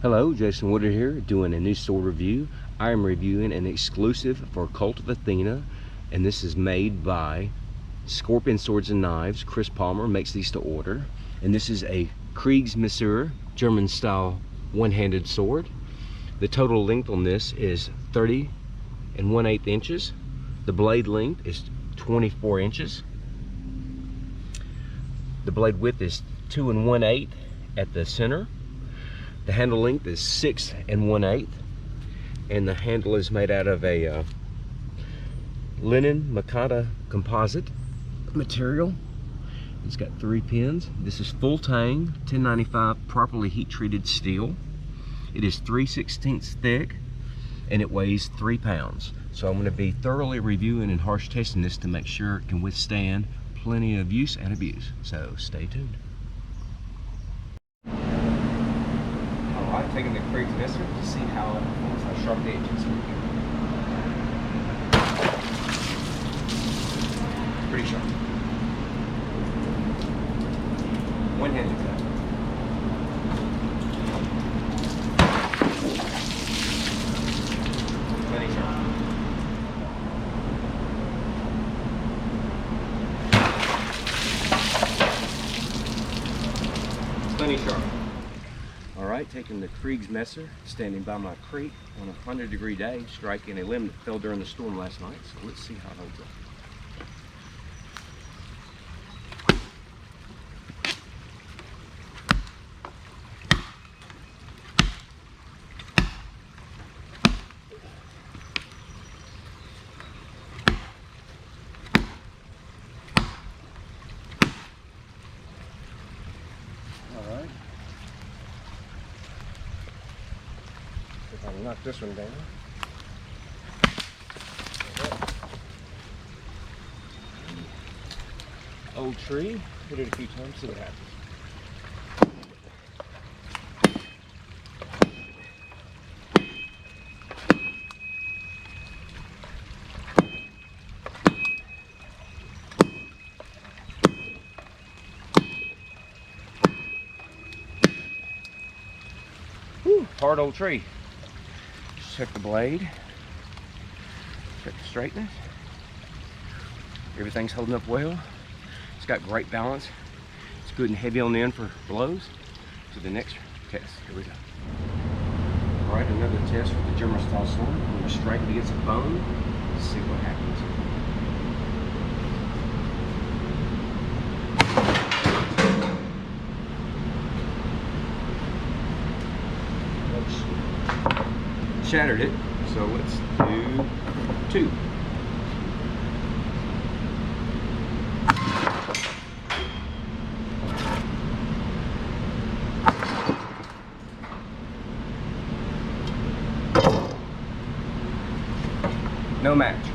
Hello, Jason Woodard here, doing a new sword review. I am reviewing an exclusive for Kult of Athena, and this is made by Scorpion Swords and Knives. Chris Palmer makes these to order. And this is a Kriegsmesser, German style one-handed sword. The total length on this is 30 1/8 inches. The blade length is 24 inches. The blade width is 2 1/8 at the center. The handle length is 6 1/8, and the handle is made out of a linen Makata composite material. It's got 3 pins. This is full tang, 1095 properly heat treated steel. It is 3/16 thick, and it weighs 3 pounds. So I'm going to be thoroughly reviewing and harsh testing this to make sure it can withstand plenty of use and abuse. So stay tuned. Alright, taking the Kriegsmesser to see how sharp the edges will be. Pretty sharp. One-handed cut. Plenty sharp. Plenty sharp. Alright, taking the Kriegsmesser, standing by my creek on a 100-degree day, striking a limb that fell during the storm last night. So let's see how it holds up. Alright. If I can knock this one down. Old tree, hit it a few times, see what happens. Whew, hard old tree. Check the blade, check the straightness. Everything's holding up well. It's got great balance. It's good and heavy on the end for blows. To the next test, here we go. All right, another test with the German style sword. I'm going to strike it against a bone, see what happens. Shattered it, so let's do 2. No match.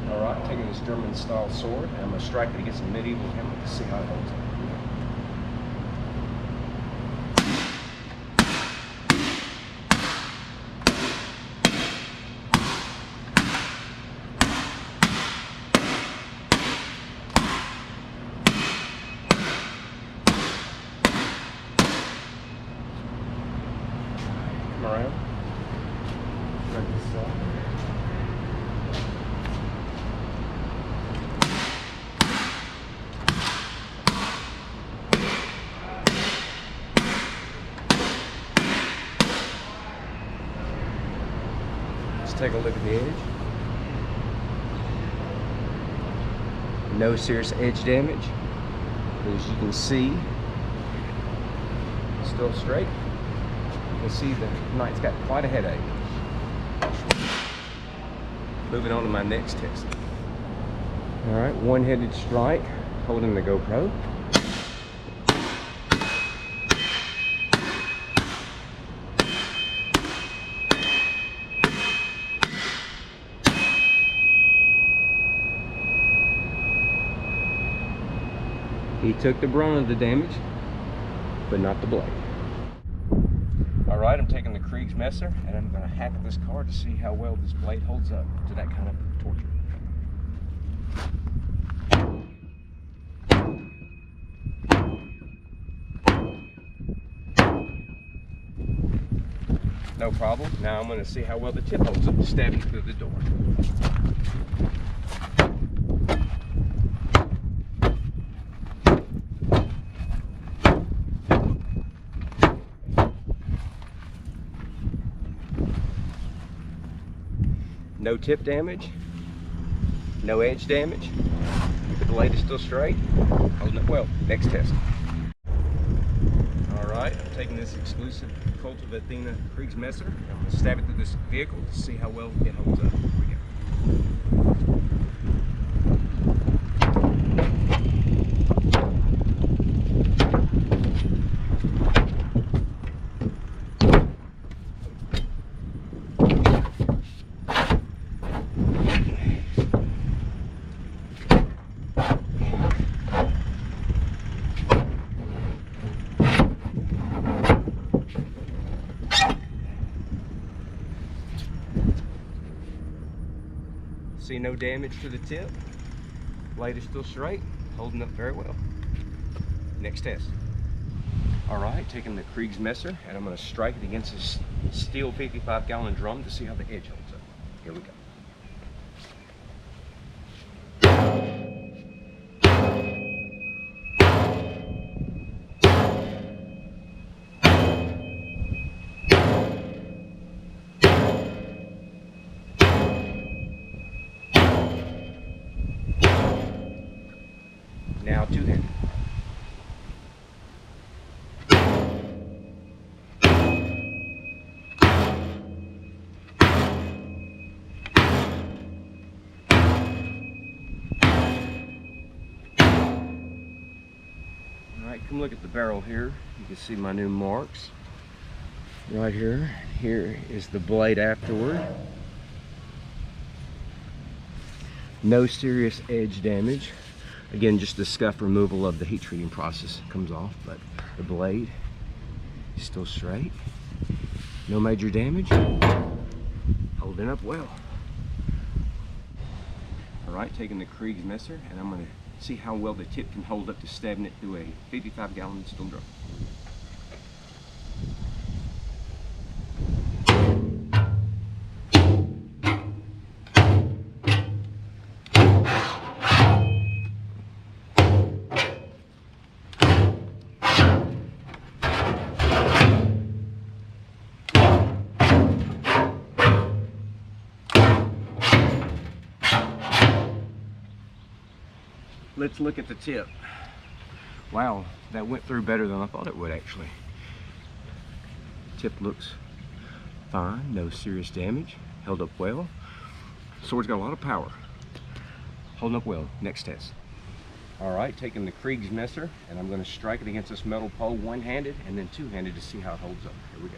Alright, taking this German style sword, and I'm going to strike it against a medieval helmet to see how it holds up. Around. Strike this up. Let's take a look at the edge. No serious edge damage. As you can see, it's still straight. You can see the knight's got quite a headache. Moving on to my next test. Alright, one-headed strike, holding the GoPro. He took the brunt of the damage, but not the blade. Alright, I'm taking the Kriegsmesser and I'm going to hack this card to see how well this blade holds up to that kind of torture. No problem. Now I'm going to see how well the tip holds up, stabbing through the door. No tip damage, no edge damage. The blade is still straight, holding up well. Next test. All right, I'm taking this exclusive Kult of Athena Kriegsmesser. I'm going to stab it through this vehicle to see how well it holds up. Here we go. See no damage to the tip. Blade is still straight, holding up very well. Next test. All right, taking the Kriegsmesser, and I'm going to strike it against this steel 55-gallon drum to see how the edge holds up. Here we go. Now two-handed. All right, come look at the barrel here. You can see my new marks right here. Here is the blade afterward. No serious edge damage. Again, just the scuff removal of the heat treating process comes off, but the blade is still straight. No major damage. Holding up well. All right, taking the Kriegsmesser, and I'm going to see how well the tip can hold up to stabbing it through a 55-gallon steel drum. Let's look at the tip. Wow, that went through better than I thought it would actually. Tip looks fine, no serious damage, held up well. Sword's got a lot of power. Holding up well. Next test. All right, taking the Kriegsmesser, and I'm going to strike it against this metal pole one-handed and then two-handed to see how it holds up. Here we go.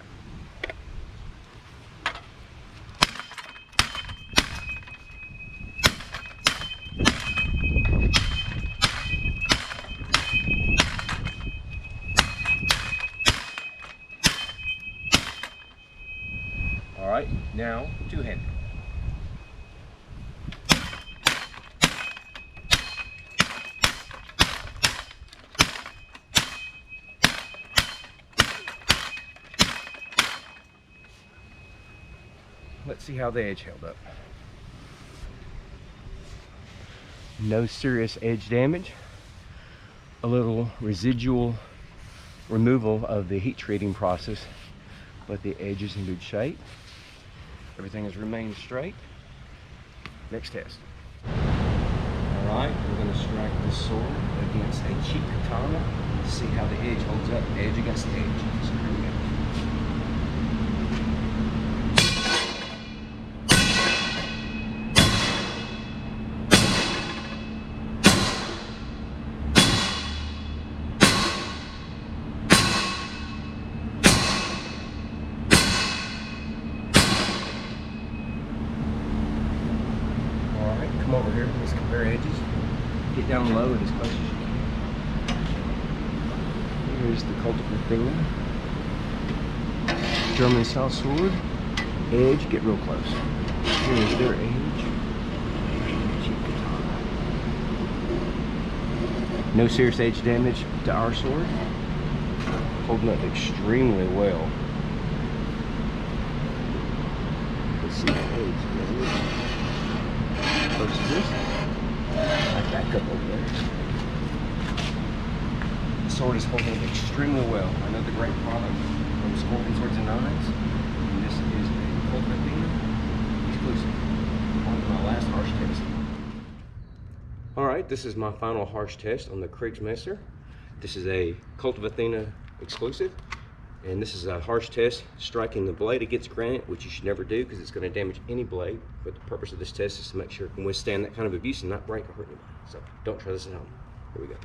All right, now two-handed. Let's see how the edge held up. No serious edge damage. A little residual removal of the heat treating process, but the edge is in good shape. Everything has remained straight. Next test. All right, we're going to strike this sword against a cheap katana to see how the edge holds up. Edge against the edge. So here we go. Come over here, let's compare edges. Get down low and as close as you can. Here's the Kult of Athena. German style sword. Edge, get real close. Here's their edge. Cheap katana. No serious edge damage to our sword. Holding up extremely well. purchases. Like that couple over there. The sword is holding up extremely well. Another great product from Scorpion Swords and Knives. And this is a Kult of Athena exclusive. On to my last harsh test. Alright, this is my final harsh test on the Kriegsmesser. This is a Kult of Athena exclusive. And this is a harsh test striking the blade against granite, which you should never do because it's going to damage any blade. But the purpose of this test is to make sure it can withstand that kind of abuse and not break or hurt anybody. So don't try this at home. Here we go.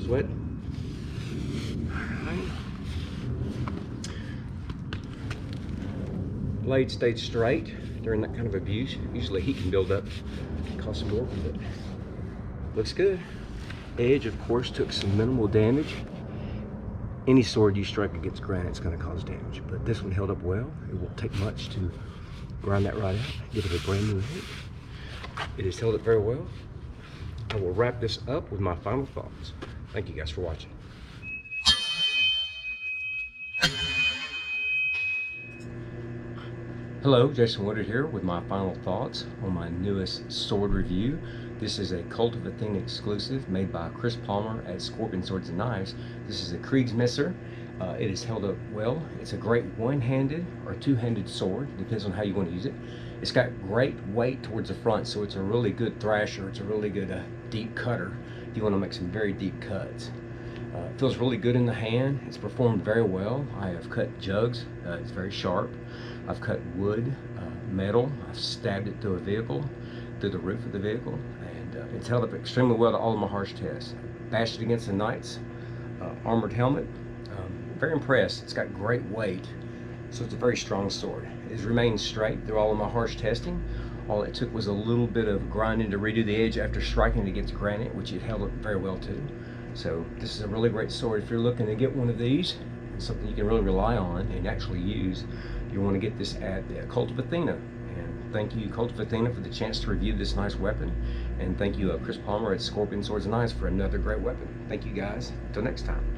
Sweat. Alright. Blade stayed straight during that kind of abuse. Usually heat can build up, cause some more, but looks good. Edge, of course, took some minimal damage. Any sword you strike against granite is going to cause damage, but this one held up well. It won't take much to grind that right out, give it a brand new hit. It has held up very well. I will wrap this up with my final thoughts. Thank you guys for watching. Hello, Jason Woodard here with my final thoughts on my newest sword review. This is a Kult of Athena exclusive made by Chris Palmer at Scorpion Swords and Knives. This is a Kriegsmesser. It has held up well. It's a great one-handed or two-handed sword, depends on how you want to use it. It's got great weight towards the front, so it's a really good thrasher. It's a really good deep cutter if you want to make some very deep cuts. It feels really good in the hand. It's performed very well. I have cut jugs. It's very sharp. I've cut wood, metal. I've stabbed it through a vehicle, through the roof of the vehicle, and it's held up extremely well to all of my harsh tests. Bashed it against the knight's armored helmet. Very impressed. It's got great weight, so it's a very strong sword. It has remained straight through all of my harsh testing. All it took was a little bit of grinding to redo the edge after striking it against granite, which it held up very well to. So this is a really great sword. If you're looking to get one of these, something you can really rely on and actually use, you want to get this at the Kult of Athena. And thank you, Kult of Athena, for the chance to review this nice weapon. And thank you, Chris Palmer at Scorpion Swords and Knives, for another great weapon. Thank you guys. Until next time.